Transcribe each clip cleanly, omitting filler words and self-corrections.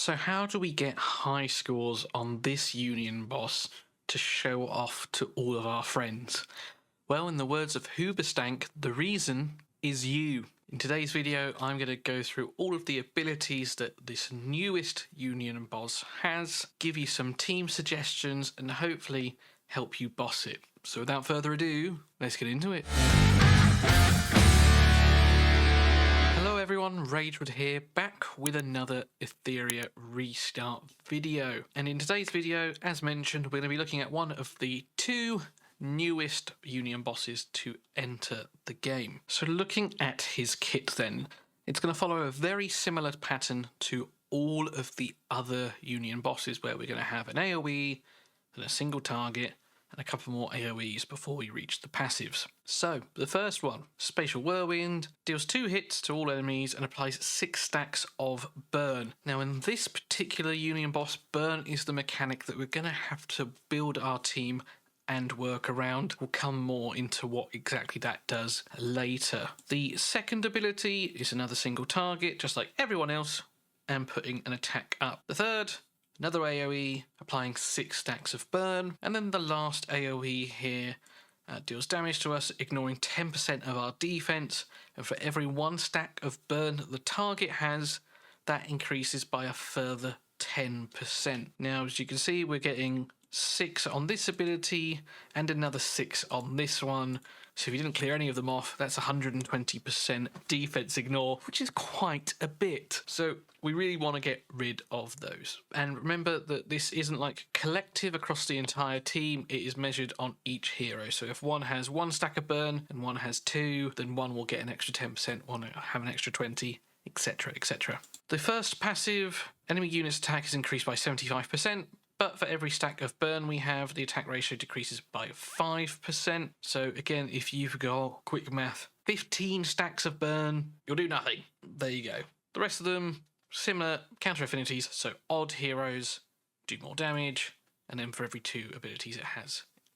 So how do we get high scores on this union boss to show off to all of our friends? Well, in the words of Hoobastank, the reason is you. In today's video, I'm going to go through all of the abilities that this newest union boss has, give you some team suggestions, and hopefully help you boss it. So without further ado, let's get into it. Hello everyone, Ragewood here, back with another Etheria restart video. And in today's video, as mentioned, we're going to be looking at one of the two newest union bosses to enter the game. So looking at his kit then, it's going to follow a very similar pattern to all of the other union bosses, where we're going to have an AoE and a single target and a couple more AoEs before we reach the passives. So, the first one, Spatial Whirlwind, deals 2 hits to all enemies and applies 6 stacks of burn. Now in this particular union boss, burn is the mechanic that we're going to have to build our team and work around. We'll come more into what exactly that does later. The second ability is another single target, just like everyone else, and putting an attack up. The third, another AoE, applying 6 stacks of burn. And then the last AoE here deals damage to us, ignoring 10% of our defense. And for every 1 stack of burn that the target has, that increases by a further 10%. Now, as you can see, we're getting 6 on this ability and another 6 on this one. So if you didn't clear any of them off, that's 120% defense ignore, which is quite a bit. So we really want to get rid of those. And remember that this isn't like collective across the entire team, it is measured on each hero. So if one has 1 stack of burn and one has 2, then one will get an extra 10%, one will have an extra 20, etc, etc. The first passive, enemy units attack is increased by 75%. But for every stack of burn we have, the attack ratio decreases by 5%. So again, if you've got, quick math, 15 stacks of burn, you'll do nothing. There you go. The rest of them, similar counter affinities, so odd heroes do more damage, and then for every 2 abilities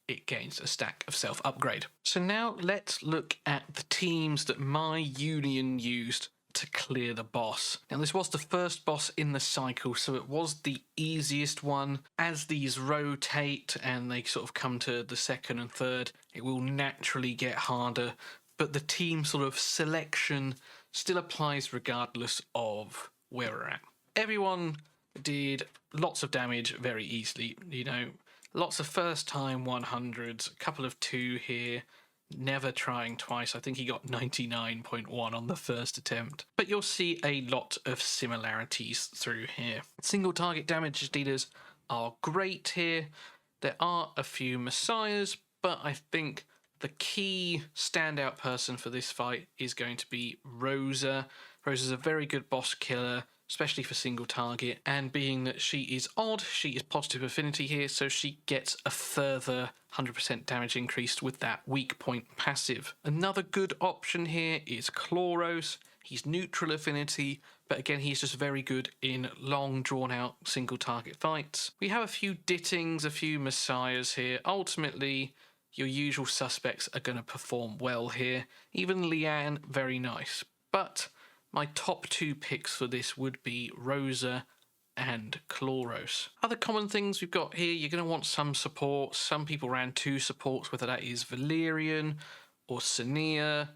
it gains a stack of self-upgrade. So now let's look at the teams that my union used to clear the boss. Now this was the first boss in the cycle, so it was the easiest one. As these rotate and they sort of come to the second and third, it will naturally get harder, but the team sort of selection still applies regardless of where we're at. Everyone did lots of damage very easily, you know, lots of first time 100s, a couple of 2 here, never trying twice. I think he got 99.1 on the first attempt. But you'll see a lot of similarities through here. Single target damage dealers are great here. There are a few messiahs, but I think the key standout person for this fight is going to be Rosa. Rosa's a very good boss killer, especially for single target, and being that she is odd, she is positive affinity here, so she gets a further 100% damage increase with that weak point passive. Another good option here is Chloros. He's neutral affinity, but again, he's just very good in long, drawn-out single target fights. We have a few Dittings, a few messiahs here. Ultimately, your usual suspects are going to perform well here. Even Leanne, very nice. But my top 2 picks for this would be Rosa and Chloros. Other common things we've got here, you're going to want some support. Some people ran 2 supports, whether that is Valerian or Sania,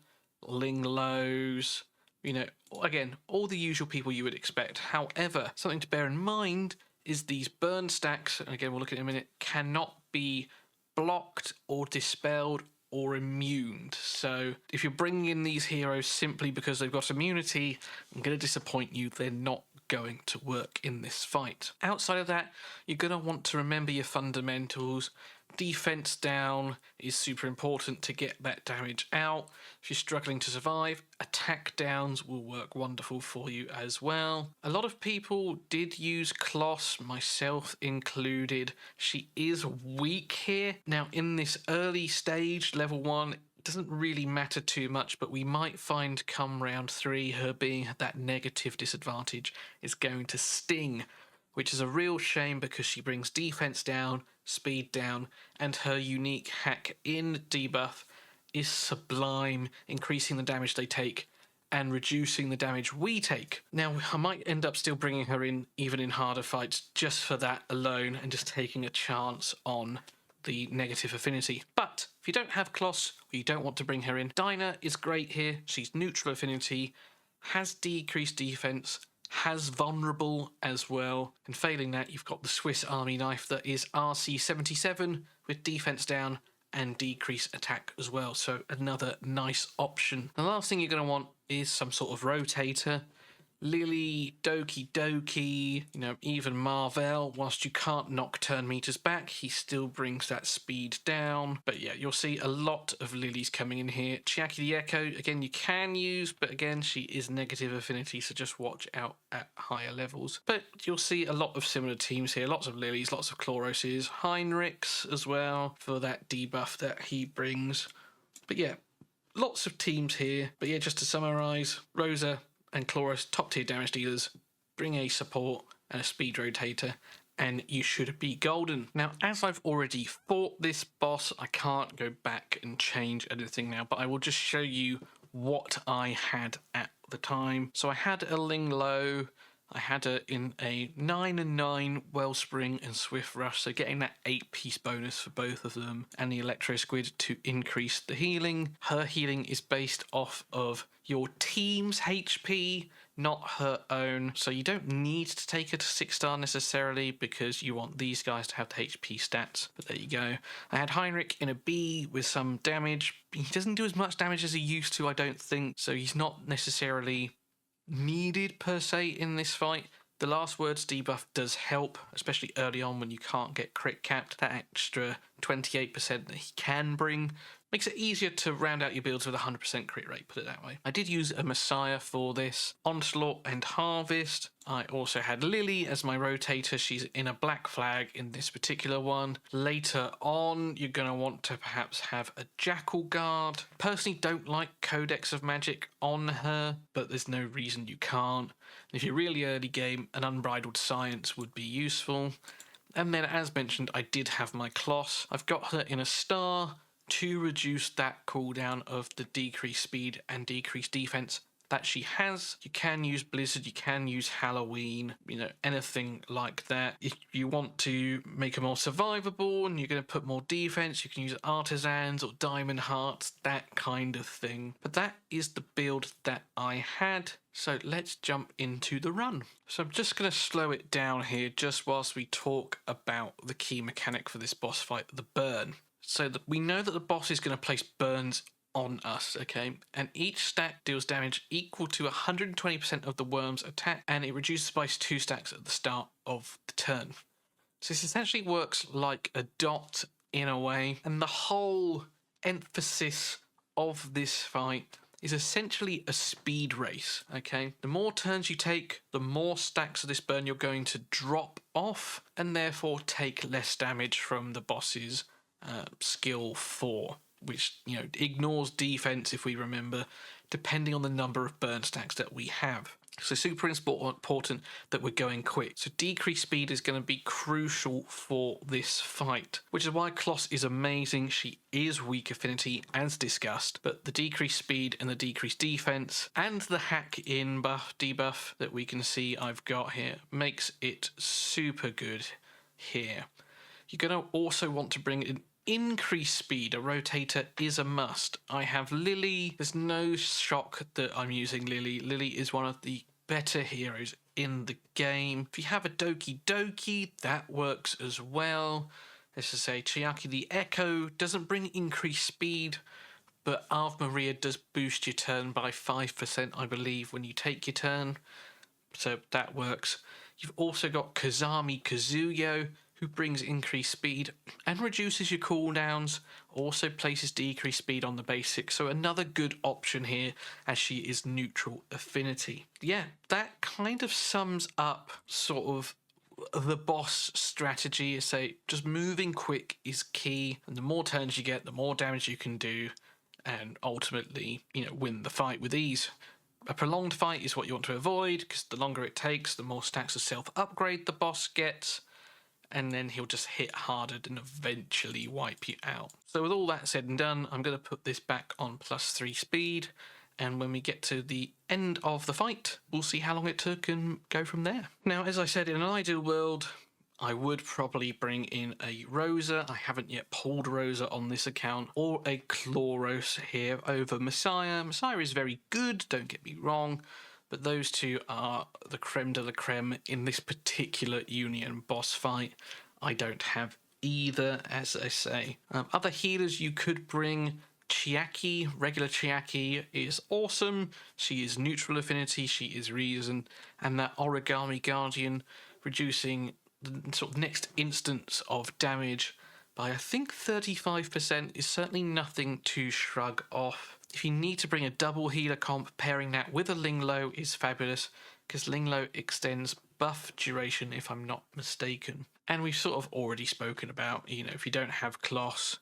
Linglos, you know, again, all the usual people you would expect. However, something to bear in mind is these burn stacks, and again, we'll look at it in a minute, cannot be blocked or dispelled or immuned. So if you're bringing in these heroes simply because they've got immunity, I'm going to disappoint you, they're not going to work in this fight. Outside of that, you're going to want to remember your fundamentals. Defense down is super important to get that damage out. If you're struggling to survive, attack downs will work wonderful for you as well. A lot of people did use Kloss, myself included. She is weak here. Now in this early stage, level 1, it doesn't really matter too much, but we might find come round 3, her being that negative disadvantage is going to sting, which is a real shame because she brings defense down, speed down, and her unique hack in debuff is sublime, increasing the damage they take and reducing the damage we take. Now, I might end up still bringing her in even in harder fights just for that alone and just taking a chance on the negative affinity. But if you don't have Kloss or you don't want to bring her in, Dinah is great here. She's neutral affinity, has decreased defense, has vulnerable as well, and failing that you've got the Swiss Army knife that is RC 77 with defense down and decrease attack as well, so another nice option. The last thing you're going to want is some sort of rotator. Lily, Doki Doki, even Marvel, whilst you can't knock turn meters back, he still brings that speed down. But yeah, you'll see a lot of Lilies coming in here. Chiaki the Echo, again, you can use, but again, she is negative affinity, so just watch out at higher levels. But you'll see a lot of similar teams here, lots of Lilies, lots of Chloroses, Heinrichs as well, for that debuff that he brings. But yeah, lots of teams here. But yeah, just to summarise, Rosa and Chloros, top tier damage dealers, bring a support and a speed rotator, and you should be golden. Now, as I've already fought this boss, I can't go back and change anything now, but I will just show you what I had at the time. So I had a Ling Low, I had her in a 9 and 9 Wellspring and Swift Rush, so getting that 8-piece bonus for both of them, and the Electro Squid to increase the healing. Her healing is based off of your team's HP, not her own, so you don't need to take her to 6-star necessarily because you want these guys to have the HP stats, but there you go. I had Heinrich in a B with some damage. He doesn't do as much damage as he used to, I don't think, so he's not necessarily needed per se in this fight. The last words debuff does help, especially early on when you can't get crit capped. That extra 28% that he can bring makes it easier to round out your builds with a 100% crit rate, put it that way. I did use a Messiah for this, Onslaught and Harvest. I also had Lily as my rotator. She's in a black flag in this particular one. Later on, you're going to want to perhaps have a Jackal Guard. Personally, don't like Codex of Magic on her, but there's no reason you can't. If you're really early game, an Unbridled Science would be useful. And then, as mentioned, I did have my Kloss. I've got her in a star to reduce that cooldown of the decreased speed and decreased defense that she has. You can use Blizzard, you can use Halloween, anything like that. If you want to make her more survivable and you're going to put more defense, you can use Artisans or Diamond Hearts, that kind of thing. But that is the build that I had. So let's jump into the run. So I'm just going to slow it down here just whilst we talk about the key mechanic for this boss fight, the burn. So we know that the boss is going to place burns on us, okay? And each stack deals damage equal to 120% of the worm's attack, and it reduces by 2 stacks at the start of the turn. So this essentially works like a dot in a way, and the whole emphasis of this fight is essentially a speed race, okay? The more turns you take, the more stacks of this burn you're going to drop off, and therefore take less damage from the boss's skill 4, which ignores defense, if we remember, depending on the number of burn stacks that we have. So super important that we're going quick. So decreased speed is going to be crucial for this fight, which is why Kloss is amazing. She is weak affinity as discussed, but the decreased speed and the decreased defense and the hack in debuff that we can see I've got here makes it super good here. You're going to also want to bring in increased speed. A rotator is a must. I have Lily. There's no shock that I'm using Lily. Lily is one of the better heroes in the game. If you have a Doki Doki, that works as well. Let's just say Chiaki the Echo doesn't bring increased speed, but Ave Maria does boost your turn by 5%, I believe, when you take your turn. So that works. You've also got Kazami Kazuyo, who brings increased speed and reduces your cooldowns, also places decreased speed on the basics, so another good option here as she is neutral affinity. Yeah, that kind of sums up sort of the boss strategy. Say just moving quick is key, and the more turns you get, the more damage you can do, and ultimately, win the fight with ease. A prolonged fight is what you want to avoid, because the longer it takes, the more stacks of self-upgrade the boss gets, and then he'll just hit harder and eventually wipe you out. So with all that said and done, I'm going to put this back on +3 speed, and when we get to the end of the fight, we'll see how long it took and go from there. Now, as I said, in an ideal world, I would probably bring in a Rosa. I haven't yet pulled Rosa on this account, or a Chloros here over Messiah. Messiah is very good, don't get me wrong, but those two are the creme de la creme in this particular Union boss fight. I don't have either, as I say. Other healers you could bring. Chiaki, regular Chiaki, is awesome. She is neutral affinity, she is reason, and that Origami Guardian reducing the sort of next instance of damage by I think 35% is certainly nothing to shrug off. If you need to bring a double healer comp, pairing that with a Linglo is fabulous, because Linglo extends buff duration if I'm not mistaken. And we've sort of already spoken about, you know, if you don't have Kloss,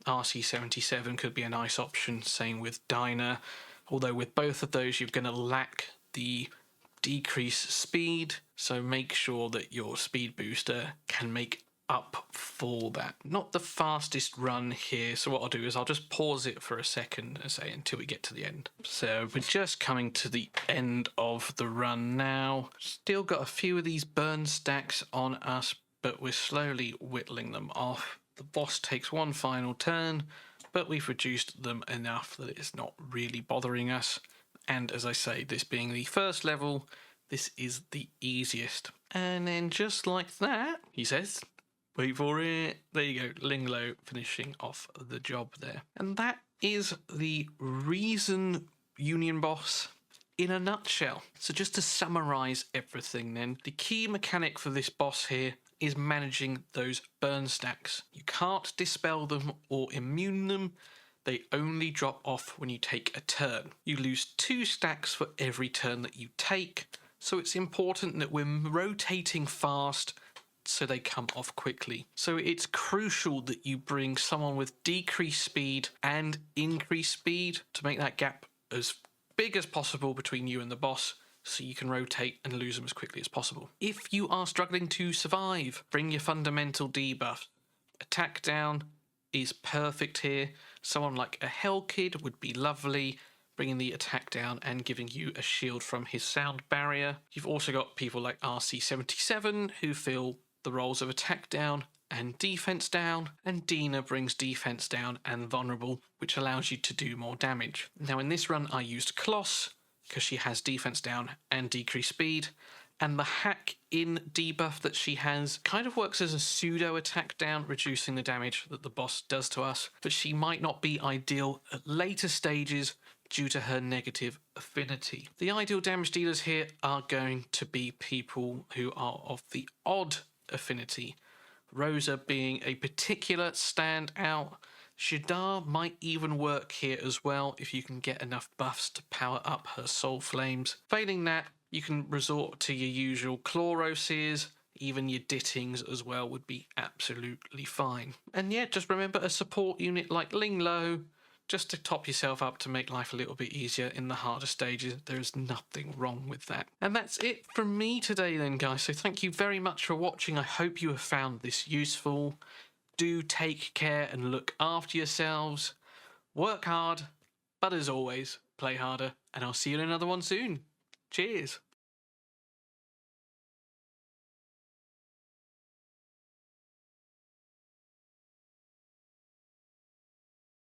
RC77 could be a nice option, same with Dinah, although with both of those you're going to lack the decreased speed, so make sure that your speed booster can make up for that. Not the fastest run here, so what I'll do is I'll just pause it for a second and say until we get to the end. So we're just coming to the end of the run now. Still got a few of these burn stacks on us, but we're slowly whittling them off. The boss takes one final turn, but we've reduced them enough that it's not really bothering us. And as I say, this being the first level, this is the easiest. And then just like that, he says, wait for it. There you go, Linglo finishing off the job there. And that is the Reason Union boss in a nutshell. So just to summarise everything then, the key mechanic for this boss here is managing those burn stacks. You can't dispel them or immune them. They only drop off when you take a turn. You lose 2 stacks for every turn that you take, so it's important that we're rotating fast so they come off quickly. So it's crucial that you bring someone with decreased speed and increased speed to make that gap as big as possible between you and the boss, so you can rotate and lose them as quickly as possible. If you are struggling to survive, bring your fundamental debuff. Attack down is perfect here. Someone like a Hell Kid would be lovely, bringing the attack down and giving you a shield from his sound barrier. You've also got people like RC77 who fill the roles of attack down and defense down, and Dina brings defense down and vulnerable, which allows you to do more damage. Now in this run I used Kloss because she has defense down and decreased speed, and the hack in debuff that she has kind of works as a pseudo attack down, reducing the damage that the boss does to us, but she might not be ideal at later stages due to her negative affinity. The ideal damage dealers here are going to be people who are of the odd affinity, Rosa being a particular standout. Shadar might even work here as well if you can get enough buffs to power up her soul flames. Failing that, you can resort to your usual Chloroses, even your Dittings as well would be absolutely fine. And yeah, just remember a support unit like Linglo, just to top yourself up to make life a little bit easier in the harder stages. There is nothing wrong with that. And that's it from me today then, guys. So thank you very much for watching. I hope you have found this useful. Do take care and look after yourselves. Work hard, but as always, play harder. And I'll see you in another one soon. Cheers.